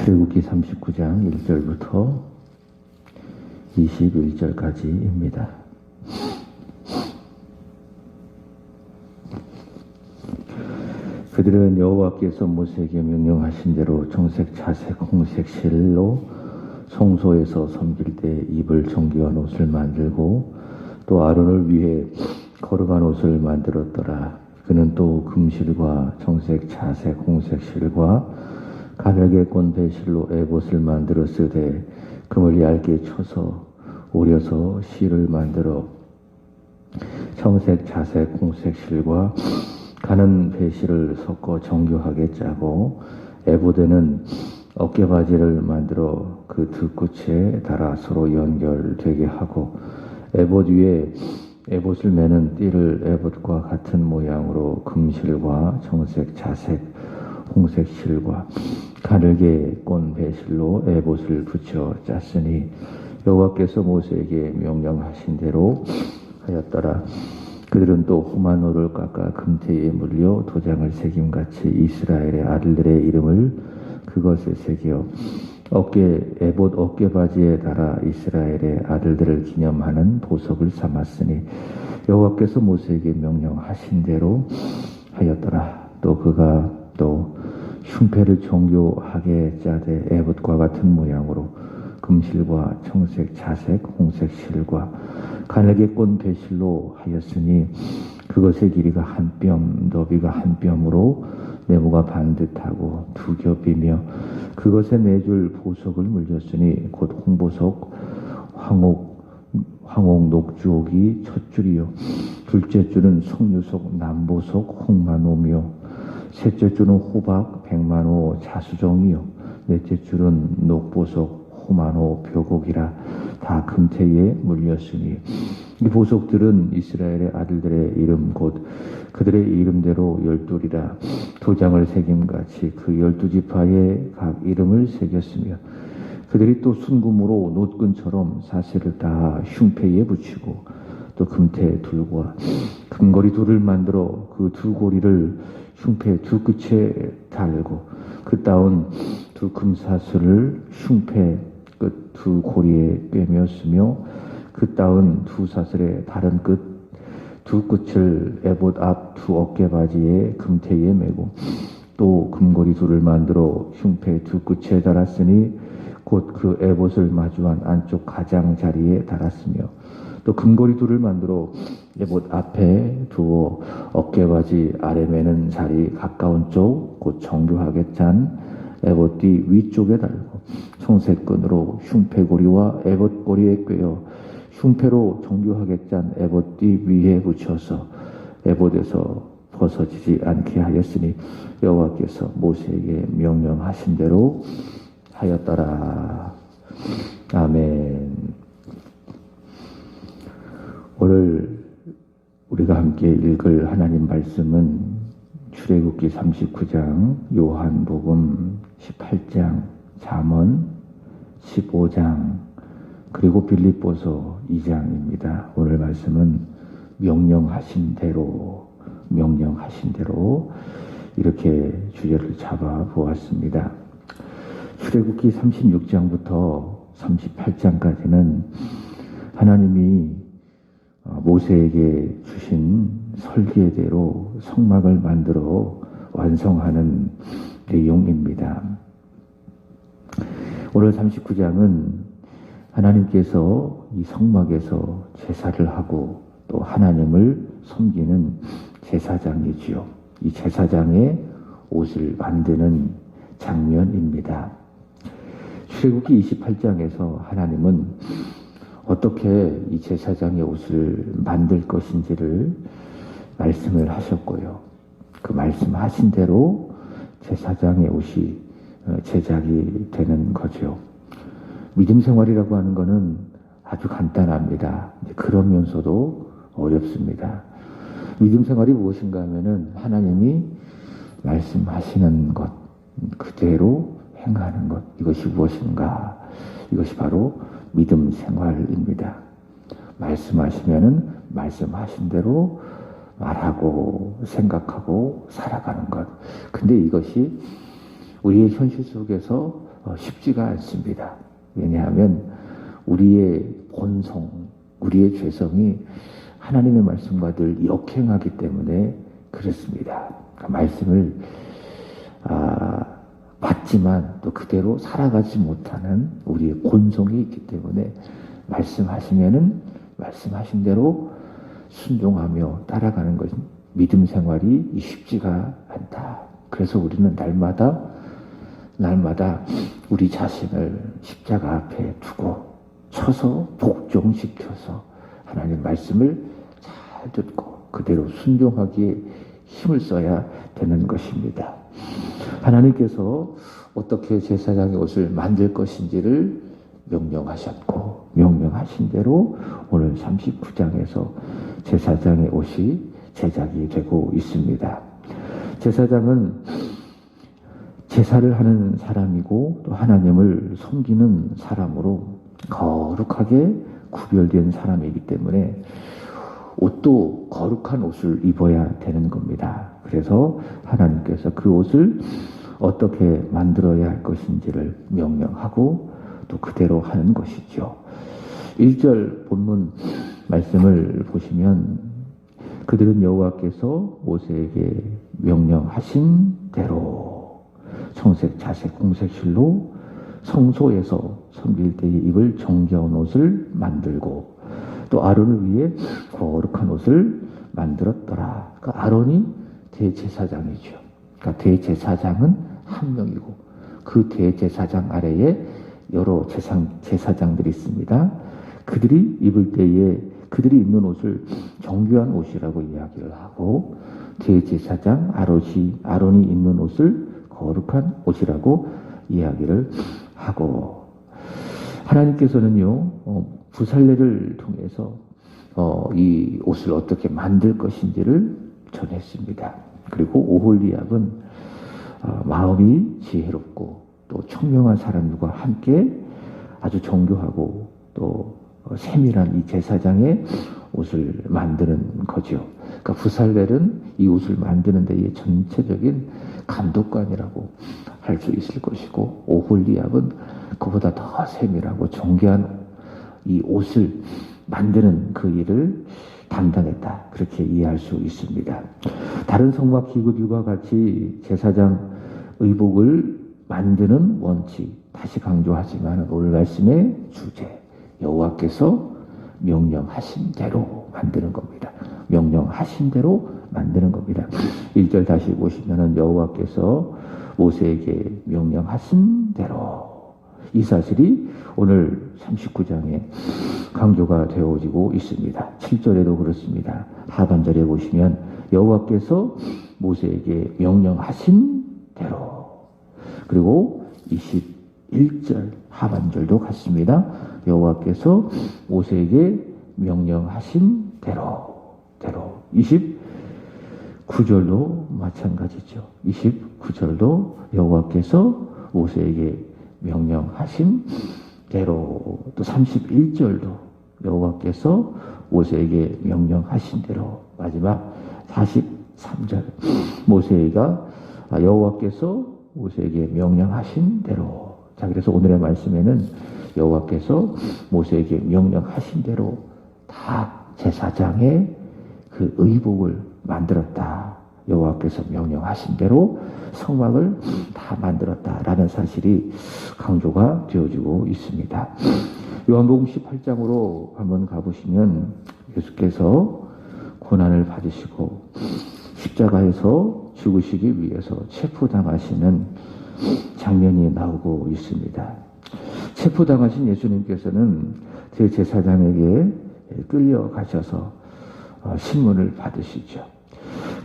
출애굽기 39장 1절부터 21절까지입니다. 그들은 여호와께서 모세에게 명령하신 대로 청색, 자색, 홍색 실로 성소에서 섬길 때 입을 정교한 옷을 만들고 또 아론을 위해 거룩한 옷을 만들었더라. 그는 또 금실과 청색, 자색, 홍색 실과 가늘게 꼰 배실로 에봇을 만들어 쓰되 금을 얇게 쳐서 오려서 실을 만들어 청색, 자색, 홍색 실과 가는 배실을 섞어 정교하게 짜고 에봇에는 어깨바지를 만들어 그 두 끝에 달아 서로 연결되게 하고 에봇 위에 에봇을 매는 띠를 에봇과 같은 모양으로 금실과 청색, 자색, 홍색 실과 가늘게 꼰 배실로 에봇을 붙여 짰으니 여호와께서 모세에게 명령하신 대로 하였더라. 그들은 또 호마노를 깎아 금태에 물려 도장을 새김같이 이스라엘의 아들들의 이름을 그것에 새겨 에봇 어깨바지에 달아 이스라엘의 아들들을 기념하는 보석을 삼았으니 여호와께서 모세에게 명령하신 대로 하였더라. 또 그가 또 흉패를 정교하게 짜되 에봇과 같은 모양으로 금실과 청색, 자색, 홍색 실과 가늘게 꼰 배실로 하였으니 그것의 길이가 한 뼘, 너비가 한 뼘으로 네모가 반듯하고 두 겹이며 그것에 네 줄 보석을 물렸으니 곧 홍보석, 황옥 녹주옥이 첫 줄이요 둘째 줄은 석류석, 남보석, 홍마노며 셋째 줄은 호박, 백만호, 자수정이요 넷째 줄은 녹보석, 호마노, 벼곡이라 다 금태에 물렸으니 이 보석들은 이스라엘의 아들들의 이름 곧 그들의 이름대로 12이라 도장을 새김같이 그 12지파의 각 이름을 새겼으며 그들이 또 순금으로 노끈처럼 사슬을 다 흉패에 붙이고 또 금태 둘과 금고리 둘을 만들어 그 두 고리를 흉패 두 끝에 달고 그 따온 두 금사슬을 흉패 끝 두 고리에 꿰매었으며 그 따온 두 사슬의 다른 끝 두 끝을 에봇 앞 두 어깨바지에 금태에 메고 또 금고리 둘을 만들어 흉패 두 끝에 달았으니 곧 그 에봇을 마주한 안쪽 가장자리에 달았으며 또 금고리 둘을 만들어 에봇 앞에 두어 어깨바지 아래 매는 자리 가까운 쪽 곧 정교하게 짠 에봇띠 위쪽에 달고 청색끈으로 흉패고리와 에봇고리에 꿰어 흉패로 정교하게 짠 에봇띠 위에 붙여서 에봇에서 벗어지지 않게 하였으니 여호와께서 모세에게 명령하신 대로 하였더라. 아멘. 오늘 우리가 함께 읽을 하나님 말씀은 출애굽기 39장, 요한복음 18장, 잠언 15장, 그리고 빌립보서 2장입니다. 오늘 말씀은 명령하신 대로 이렇게 주제를 잡아 보았습니다. 출애굽기 36장부터 38장까지는 하나님이 모세에게 주신 설계대로 성막을 만들어 완성하는 내용입니다. 오늘 39장은 하나님께서 이 성막에서 제사를 하고 또 하나님을 섬기는 제사장이지요. 이 제사장의 옷을 만드는 장면입니다. 출애굽기 28장에서 하나님은 어떻게 이 제사장의 옷을 만들 것인지를 말씀을 하셨고요. 그 말씀하신 대로 제사장의 옷이 제작이 되는 거죠. 믿음 생활이라고 하는 것은 아주 간단합니다. 그러면서도 어렵습니다. 믿음 생활이 무엇인가 하면은 하나님이 말씀하시는 것 그대로 행하는 것, 이것이 무엇인가? 이것이 바로 믿음 생활입니다. 말씀하시면은 말씀하신 대로 말하고 생각하고 살아가는 것. 근데 이것이 우리의 현실 속에서 쉽지가 않습니다. 왜냐하면 우리의 본성, 우리의 죄성이 하나님의 말씀과 늘 역행하기 때문에 그렇습니다. 말씀을 받지만 또 그대로 살아가지 못하는 우리의 본성이 있기 때문에 말씀하시면은 말씀하신 대로 순종하며 따라가는 것은 믿음 생활이 쉽지가 않다. 그래서 우리는 날마다 우리 자신을 십자가 앞에 두고 쳐서 복종시켜서 하나님 말씀을 잘 듣고 그대로 순종하기에 힘을 써야 되는 것입니다. 하나님께서 어떻게 제사장의 옷을 만들 것인지를 명령하셨고 명령하신 대로 오늘 39장에서 제사장의 옷이 제작이 되고 있습니다. 제사장은 제사를 하는 사람이고 또 하나님을 섬기는 사람으로 거룩하게 구별된 사람이기 때문에 옷도 거룩한 옷을 입어야 되는 겁니다. 그래서 하나님께서 그 옷을 어떻게 만들어야 할 것인지를 명령하고 또 그대로 하는 것이죠. 1절 본문 말씀을 보시면 그들은 여호와께서 모세에게 명령하신 대로 청색, 자색, 홍색 실로 성소에서 섬길 때에 입을 정겨운 옷을 만들고 또 아론을 위해 거룩한 옷을 만들었더라. 그러니까 아론이 대제사장이죠. 그러니까 대제사장은 한 명이고 그 대제사장 아래에 여러 제사장들이 있습니다. 그들이 입을 때에 그들이 입는 옷을 정교한 옷이라고 이야기를 하고 대제사장 아론이 입는 옷을 거룩한 옷이라고 이야기를 하고 하나님께서는요 부살레를 통해서 이 옷을 어떻게 만들 것인지를 전했습니다. 그리고 오홀리압은 마음이 지혜롭고 또 청명한 사람들과 함께 아주 정교하고 또 세밀한 이 제사장의 옷을 만드는 거죠. 그러니까 부살렐은 이 옷을 만드는 데의 전체적인 감독관이라고 할 수 있을 것이고 오홀리압은 그보다 더 세밀하고 정교한 이 옷을 만드는 그 일을 담당했다. 그렇게 이해할 수 있습니다. 다른 성막 기구들과 같이 제사장 의복을 만드는 원칙 다시 강조하지만 오늘 말씀의 주제 여호와께서 명령하신 대로 만드는 겁니다. 명령하신 대로 만드는 겁니다. 1절 다시 보시면은 여호와께서 모세에게 명령하신 대로 이 사실이 오늘 39장에 강조가 되어지고 있습니다. 7절에도 그렇습니다. 하반절에 보시면 여호와께서 모세에게 명령하신 대로 그리고 21절 하반절도 같습니다. 여호와께서 모세에게 명령하신 대로 29절도 마찬가지죠. 29절도 여호와께서 모세에게 명령하신 대로 또 31절도 여호와께서 모세에게 명령하신 대로 마지막 43절 모세가 여호와께서 모세에게 명령하신 대로 자 그래서 오늘의 말씀에는 여호와께서 모세에게 명령하신 대로 다 제사장의 그 의복을 만들었다. 여호와께서 명령하신 대로 성막을 다 만들었다라는 사실이 강조가 되어지고 있습니다. 요한복음 18장으로 한번 가보시면 예수께서 고난을 받으시고 십자가에서 죽으시기 위해서 체포당하시는 장면이 나오고 있습니다. 체포당하신 예수님께서는 대제사장에게 끌려가셔서 신문을 받으시죠.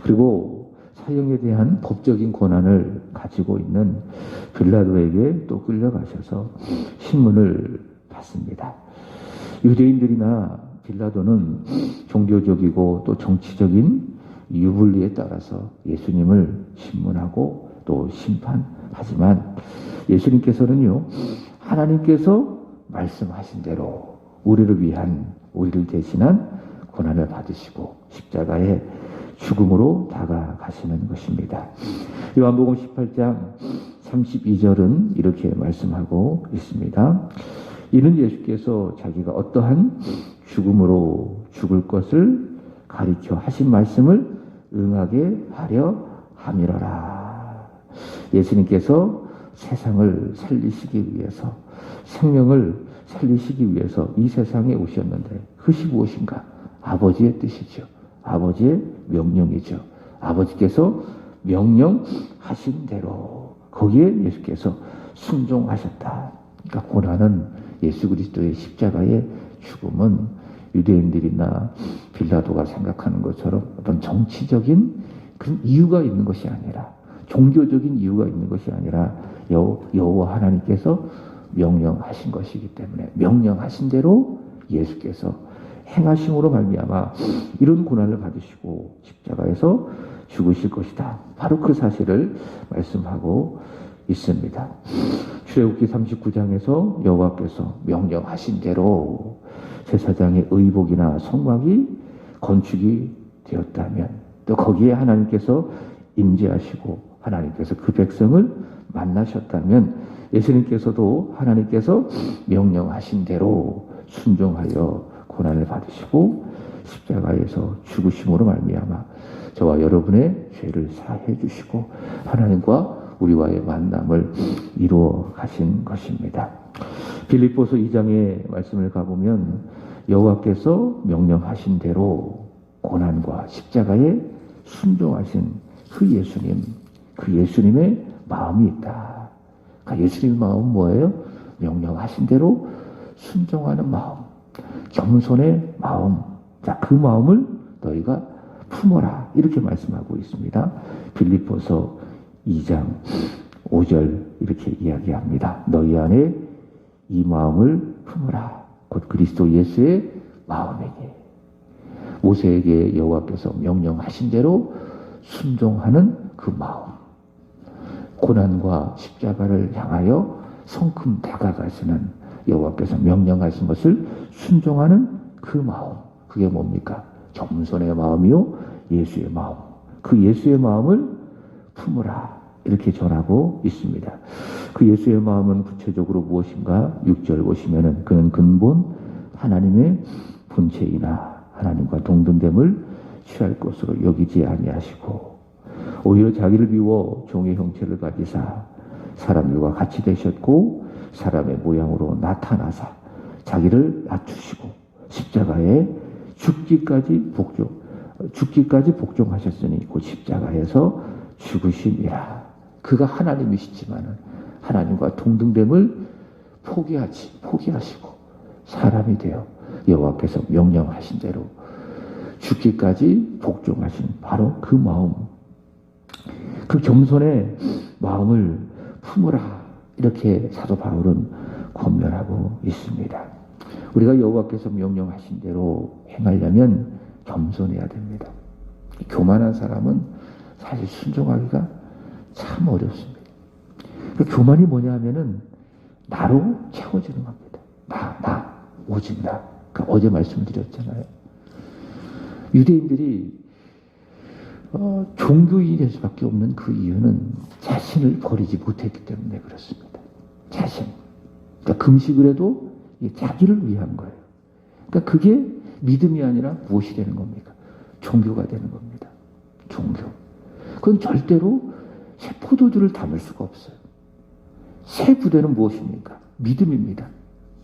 그리고 사형에 대한 법적인 권한을 가지고 있는 빌라도에게 또 끌려가셔서 신문을 받습니다. 유대인들이나 빌라도는 종교적이고 또 정치적인 유불리에 따라서 예수님을 신문하고 또 심판하지만 예수님께서는요 하나님께서 말씀하신 대로 우리를 대신한 고난을 받으시고 십자가의 죽음으로 다가가시는 것입니다. 요한복음 18장 32절은 이렇게 말씀하고 있습니다. 이는 예수께서 자기가 어떠한 죽음으로 죽을 것을 가리켜 하신 말씀을 응하게 하려 함이로라. 예수님께서 세상을 살리시기 위해서, 생명을 살리시기 위해서 이 세상에 오셨는데 그것이 무엇인가? 아버지의 뜻이죠. 아버지의 명령이죠. 아버지께서 명령하신 대로 거기에 예수께서 순종하셨다. 그러니까 고난은 예수 그리스도의 십자가의 죽음은 유대인들이나 빌라도가 생각하는 것처럼 어떤 정치적인 그런 이유가 있는 것이 아니라, 종교적인 이유가 있는 것이 아니라 여호와 하나님께서 명령하신 것이기 때문에 명령하신 대로 예수께서 행하심으로 말미암아 이런 고난을 받으시고 십자가에서 죽으실 것이다. 바로 그 사실을 말씀하고 있습니다. 출애굽기 39장에서 여호와께서 명령하신 대로 제사장의 의복이나 성막이 건축이 되었다면, 또 거기에 하나님께서 임재하시고 하나님께서 그 백성을 만나셨다면, 예수님께서도 하나님께서 명령하신 대로 순종하여 고난을 받으시고 십자가에서 죽으심으로 말미암아 저와 여러분의 죄를 사해 주시고 하나님과 우리와의 만남을 이루어 가신 것입니다. 빌립보서 2장의 말씀을 가보면 여호와께서 명령하신 대로 고난과 십자가에 순종하신 그 예수님의 마음이 있다. 그러니까 예수님의 마음은 뭐예요? 명령하신 대로 순종하는 마음, 겸손의 마음. 자, 그 마음을 너희가 품어라. 이렇게 말씀하고 있습니다. 빌립보서 2장 5절 이렇게 이야기합니다. 너희 안에 이 마음을 품어라. 곧 그리스도 예수의 마음이니. 모세에게 여호와께서 명령하신 대로 순종하는 그 마음. 고난과 십자가를 향하여 성큼 다가가시는 여호와께서 명령하신 것을 순종하는 그 마음. 그게 뭡니까? 겸손의 마음이요 예수의 마음. 그 예수의 마음을 품으라. 이렇게 전하고 있습니다. 그 예수의 마음은 구체적으로 무엇인가? 6절 보시면은 그는 근본 하나님의 본체이나 하나님과 동등됨을 취할 것으로 여기지 아니하시고 오히려 자기를 비워 종의 형체를 가지사 사람들과 같이 되셨고 사람의 모양으로 나타나사 자기를 낮추시고 십자가에 죽기까지 복종하셨으니 그 십자가에서 죽으심이라. 그가 하나님이시지만 하나님과 동등됨을 포기하시고 사람이 되어 여호와께서 명령하신 대로 죽기까지 복종하신 바로 그 마음, 그 겸손의 마음을 품으라. 이렇게 사도 바울은 권면하고 있습니다. 우리가 여호와께서 명령하신 대로 행하려면 겸손해야 됩니다. 교만한 사람은 사실 순종하기가 참 어렵습니다. 그 교만이 뭐냐 하면은 나로 채워지는 겁니다. 오직 나. 그러니까 어제 말씀드렸잖아요. 유대인들이 종교인이 될 수밖에 없는 그 이유는 자신을 버리지 못했기 때문에 그렇습니다. 자신. 그러니까 금식을 해도 자기를 위한 거예요. 그러니까 그게 믿음이 아니라 무엇이 되는 겁니까? 종교가 되는 겁니다. 종교. 그건 절대로 새 포도주를 담을 수가 없어요. 새 부대는 무엇입니까? 믿음입니다.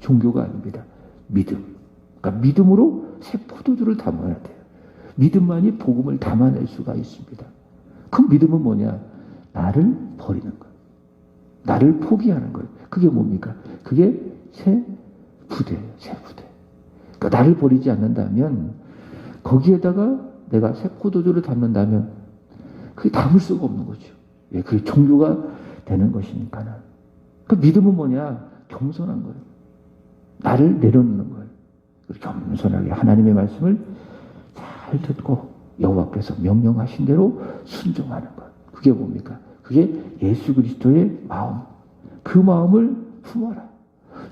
종교가 아닙니다. 믿음. 그러니까 믿음으로 새 포도주를 담아야 돼요. 믿음만이 복음을 담아낼 수가 있습니다. 그 믿음은 뭐냐? 나를 버리는 거예요. 나를 포기하는 거예요. 그게 뭡니까? 그게 새 부대예요. 새 부대. 그러니까 나를 버리지 않는다면 거기에다가 내가 새 포도주를 담는다면 그게 담을 수가 없는 거죠. 예, 그게 종교가 되는 것이니까는. 그 믿음은 뭐냐? 겸손한 거예요. 나를 내려놓는 거예요. 겸손하게 하나님의 말씀을 잘 듣고 여호와께서 명령하신 대로 순종하는 것. 그게 뭡니까? 그게 예수 그리스도의 마음. 그 마음을 품어라.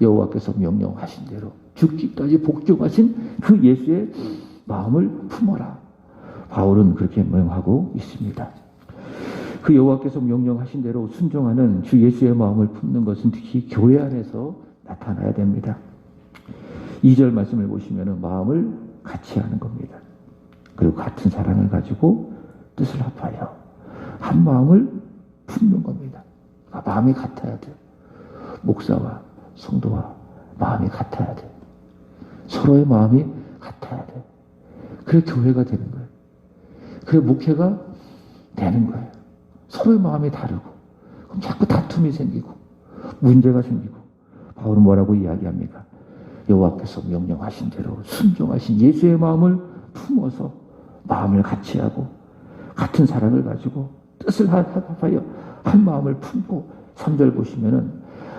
여호와께서 명령하신 대로 죽기까지 복종하신 그 예수의 마음을 품어라. 바울은 그렇게 명하고 있습니다. 그 여호와께서 명령하신 대로 순종하는 주 예수의 마음을 품는 것은 특히 교회 안에서 나타나야 됩니다. 2절 말씀을 보시면 마음을 같이 하는 겁니다. 그리고 같은 사랑을 가지고 뜻을 합하여 한 마음을 품는 겁니다. 마음이 같아야 돼요. 목사와 성도와 마음이 같아야 돼요. 서로의 마음이 같아야 돼요. 그래 교회가 되는 거예요. 그래 목회가 되는 거예요. 서로의 마음이 다르고 그럼 자꾸 다툼이 생기고 문제가 생기고 바울은 뭐라고 이야기합니까? 여호와께서 명령하신 대로 순종하신 예수의 마음을 품어서 마음을 같이 하고 같은 사랑을 가지고 뜻을 합하여 한 마음을 품고 3절 보시면은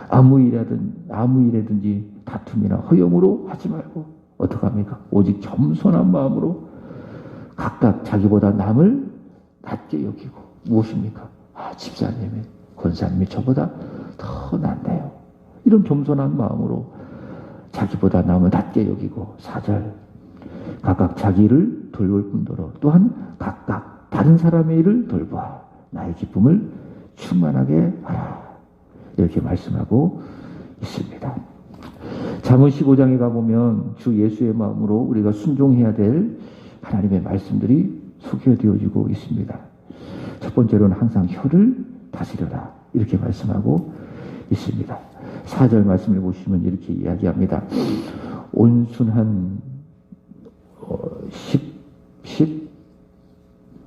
아무 일이라든지 다툼이나 허용으로 하지 말고 어떻게 합니까? 오직 겸손한 마음으로 각각 자기보다 남을 낮게 여기고 무엇입니까? 집사님이 권사님이 저보다 더 낫네요. 이런 겸손한 마음으로 자기보다 남을 낮게 여기고 4절 각각 자기 일을 돌볼 뿐더러 또한 각각 다른 사람의 일을 돌봐 나의 기쁨을 충만하게 하라. 이렇게 말씀하고 있습니다. 잠언 15장에 가보면 주 예수의 마음으로 우리가 순종해야 될 하나님의 말씀들이 소개되어지고 있습니다. 첫 번째로는 항상 혀를 다스려라. 이렇게 말씀하고 있습니다. 4절 말씀을 보시면 이렇게 이야기합니다. 온순한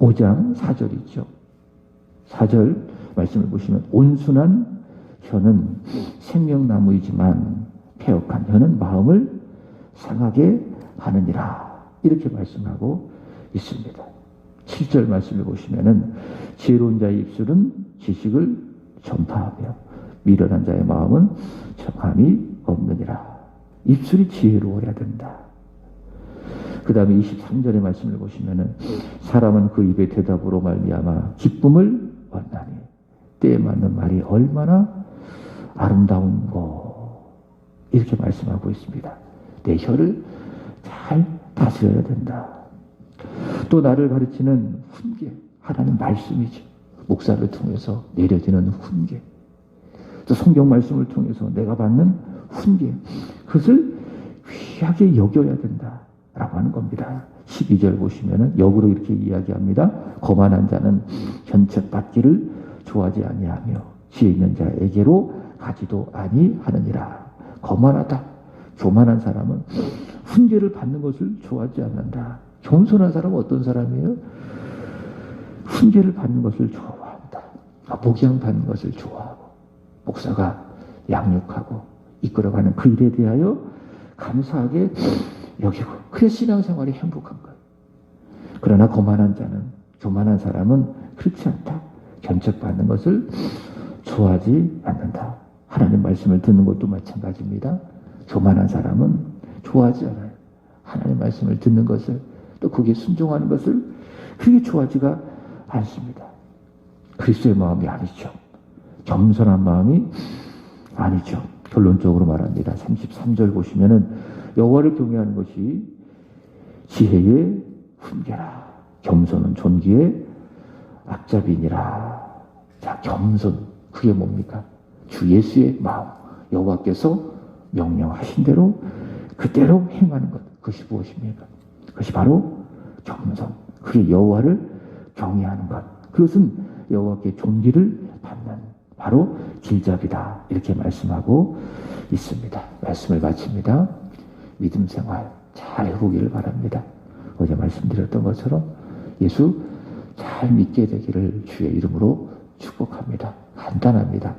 15장 4절 있죠. 4절 말씀을 보시면 온순한 혀는 생명나무이지만 패역한 혀는 마음을 상하게 하느니라. 이렇게 말씀하고 있습니다. 7절 말씀을 보시면은 지혜로운 자의 입술은 지식을 전파하며 미련한 자의 마음은 정함이 없느니라. 입술이 지혜로워야 된다. 그 다음에 23절의 말씀을 보시면은 사람은 그 입의 대답으로 말미암아 기쁨을 얻나니 때에 맞는 말이 얼마나 아름다운고. 이렇게 말씀하고 있습니다. 내 혀를 잘 다스려야 된다. 또 나를 가르치는 훈계, 하나님 말씀이죠. 목사를 통해서 내려지는 훈계, 또 성경 말씀을 통해서 내가 받는 훈계, 그것을 귀하게 여겨야 된다라고 하는 겁니다. 12절 보시면은 역으로 이렇게 이야기합니다. 거만한 자는 견책받기를 좋아하지 아니하며 지혜 있는 자에게로 가지도 아니하느니라. 거만하다, 교만한 사람은 훈계를 받는 것을 좋아하지 않는다. 겸손한 사람은 어떤 사람이에요? 훈계를 받는 것을 좋아한다. 목양 받는 것을 좋아하고 목사가 양육하고 이끌어가는 그 일에 대하여 감사하게 여기고 그래 신앙생활이 행복한 거예요. 그러나 거만한 자는, 교만한 사람은 그렇지 않다. 견책받는 것을 좋아하지 않는다. 하나님 말씀을 듣는 것도 마찬가지입니다. 교만한 사람은 좋아하지 않아요. 하나님 말씀을 듣는 것을, 또 거기에 순종하는 것을 그렇게 좋아하지가 않습니다. 그리스도의 마음이 아니죠. 겸손한 마음이 아니죠. 결론적으로 말합니다. 33절 보시면은 여호와를 경외하는 것이 지혜의 훈계라. 겸손은 존귀의 앞잡이니라. 자, 겸손, 그게 뭡니까? 주 예수의 마음, 여호와께서 명령하신 대로 그대로 행하는 것, 그것이 무엇입니까? 그것이 바로 겸손, 그게 여호와를 경외하는 것, 그것은 여호와께 존귀를 받는 바로 길잡이다. 이렇게 말씀하고 있습니다. 말씀을 마칩니다. 믿음 생활 잘 해보기를 바랍니다. 어제 말씀드렸던 것처럼 예수 잘 믿게 되기를 주의 이름으로 축복합니다. 간단합니다.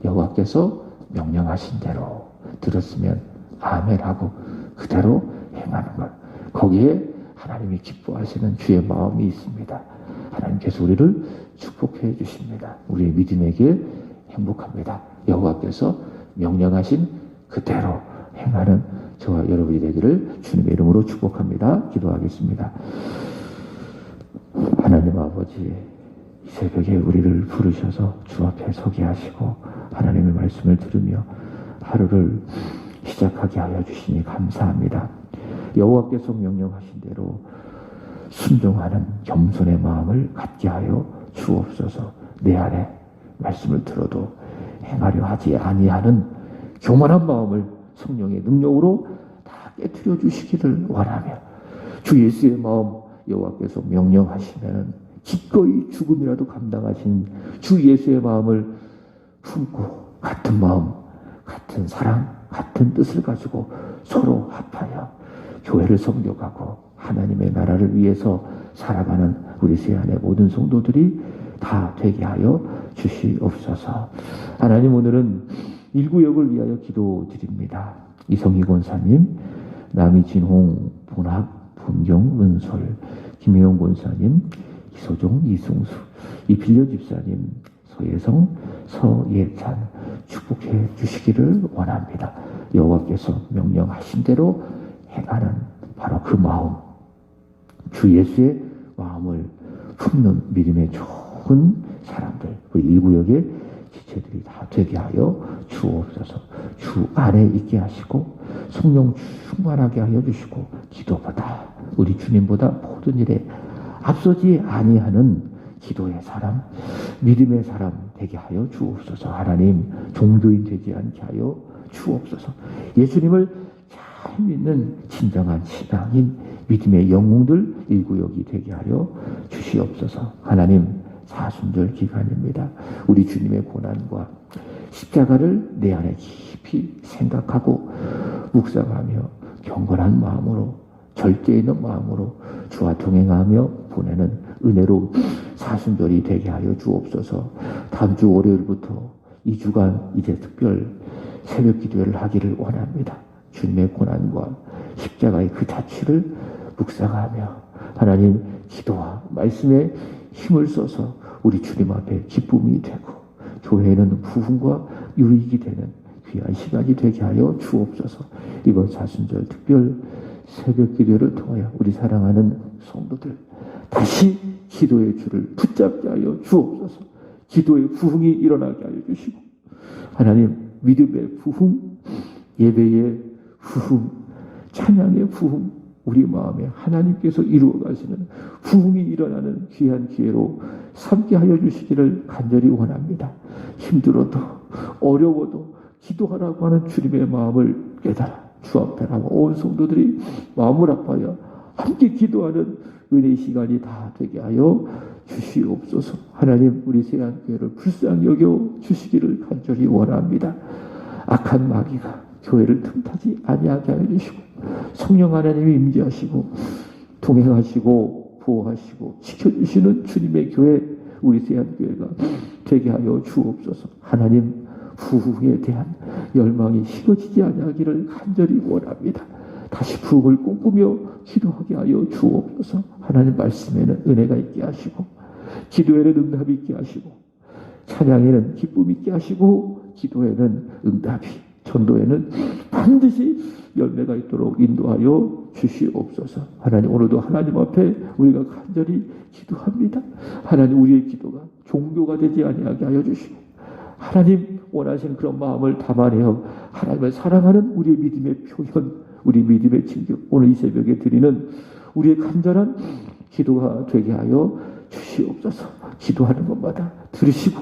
여호와께서 명령하신 대로 들었으면 아멘하고 그대로 행하는 것, 거기에 하나님이 기뻐하시는 주의 마음이 있습니다. 하나님께서 우리를 축복해 주십니다. 우리의 믿음에게 행복합니다. 여호와께서 명령하신 그대로 행하는 저와 여러분이 되기를 주님의 이름으로 축복합니다. 기도하겠습니다. 하나님 아버지, 이 새벽에 우리를 부르셔서 주 앞에 서게 하시고 하나님의 말씀을 들으며 하루를 시작하게 하여 주시니 감사합니다. 여호와께서 명령하신 대로 순종하는 겸손의 마음을 갖게 하여 주옵소서. 내 안에 말씀을 들어도 행하려 하지 아니하는 교만한 마음을 성령의 능력으로 다 깨트려 주시기를 원하며, 주 예수의 마음 여호와께서 명령하시면 기꺼이 죽음이라도 감당하신 주 예수의 마음을 품고 같은 마음, 같은 사랑, 같은 뜻을 가지고 서로 합하여 교회를 섬겨가고 하나님의 나라를 위해서 살아가는 우리 세안의 모든 성도들이 다 되게 하여 주시옵소서. 하나님, 오늘은 일구역을 위하여 기도드립니다. 이성희 권사님, 남이진홍 본학 본경 은솔, 김혜영 권사님, 이소종 이승수, 이필려 집사님, 서예성 서예찬 축복해 주시기를 원합니다. 여호와께서 명령하신 대로 행하는 바로 그 마음, 주 예수의 마음을 품는 믿음의 좋은 사람들, 그 일구역의 지체들이 다 되게 하여 주옵소서. 주 안에 있게 하시고 성령 충만하게 하여 주시고, 기도보다, 우리 주님보다 모든 일에 앞서지 아니하는 기도의 사람, 믿음의 사람 되게 하여 주옵소서. 하나님, 종교인 되지 않게 하여 주옵소서. 예수님을 잘 믿는 진정한 신앙인 믿음의 영웅들 일구역이 되게 하여 주시옵소서. 하나님, 사순절 기간입니다. 우리 주님의 고난과 십자가를 내 안에 깊이 생각하고 묵상하며 경건한 마음으로, 절제 있는 마음으로 주와 동행하며 보내는 은혜로 사순절이 되게 하여 주옵소서. 다음 주 월요일부터 2주간 이제 특별 새벽 기도회를 하기를 원합니다. 주님의 고난과 십자가의 그 자취를 묵상하며 하나님, 기도와 말씀에 힘을 써서 우리 주님 앞에 기쁨이 되고 교회에는 부흥과 유익이 되는 귀한 시간이 되게 하여 주옵소서. 이번 사순절 특별 새벽 기도를 통하여 우리 사랑하는 성도들 다시 기도의 줄을 붙잡게 하여 주옵소서. 기도의 부흥이 일어나게 하여 주시고, 하나님, 믿음의 부흥, 예배의 부흥, 찬양의 부흥, 우리 마음에 하나님께서 이루어 가시는 부흥이 일어나는 귀한 기회로 삼게 하여 주시기를 간절히 원합니다. 힘들어도 어려워도 기도하라고 하는 주님의 마음을 깨달아 주 앞에 나와 온 성도들이 마음을 아파하여 함께 기도하는 은혜의 시간이 다 되게 하여 주시옵소서. 하나님, 우리 세안교회를 불쌍히 여겨 주시기를 간절히 원합니다. 악한 마귀가 교회를 틈타지 아니하게 하여 주시고, 성령 하나님이 임재하시고 동행하시고 보호하시고 지켜주시는 주님의 교회, 우리 세안교회가 되게 하여 주옵소서. 하나님, 부흥에 대한 열망이 식어지지 아니하기를 간절히 원합니다. 다시 부흥을 꿈꾸며 기도하게 하여 주옵소서. 하나님, 말씀에는 은혜가 있게 하시고, 기도에는 응답이 있게 하시고, 찬양에는 기쁨이 있게 하시고, 기도에는 응답이, 전도에는 반드시 열매가 있도록 인도하여 주시옵소서. 하나님, 오늘도 하나님 앞에 우리가 간절히 기도합니다. 하나님, 우리의 기도가 종교가 되지 아니하게 하여 주시고, 하나님 원하시는 그런 마음을 담아내어 하나님을 사랑하는 우리의 믿음의 표현, 우리 믿음의 진격, 오늘 이 새벽에 드리는 우리의 간절한 기도가 되게 하여 주시옵소서. 기도하는 것마다 들으시고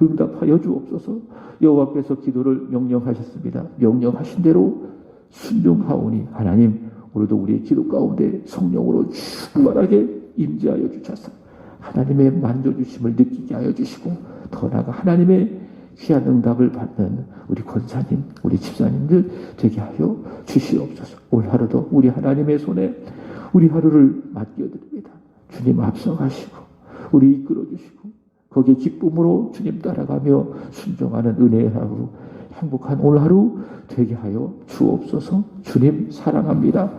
응답하여 주옵소서. 여호와께서 기도를 명령하셨습니다. 명령하신 대로 순종하오니 하나님, 오늘도 우리의 기도 가운데 성령으로 충만하게 임재하여 주셔서 하나님의 만져주심을 느끼게 하여 주시고, 더 나아가 하나님의 귀한 응답을 받는 우리 권사님, 우리 집사님들 되게 하여 주시옵소서. 올 하루도 우리 하나님의 손에 우리 하루를 맡겨드립니다. 주님 앞서가시고 우리 이끌어주시고 거기에 기쁨으로 주님 따라가며 순종하는 은혜의 하루, 행복한 오늘 하루 되게 하여 주옵소서. 주님 사랑합니다.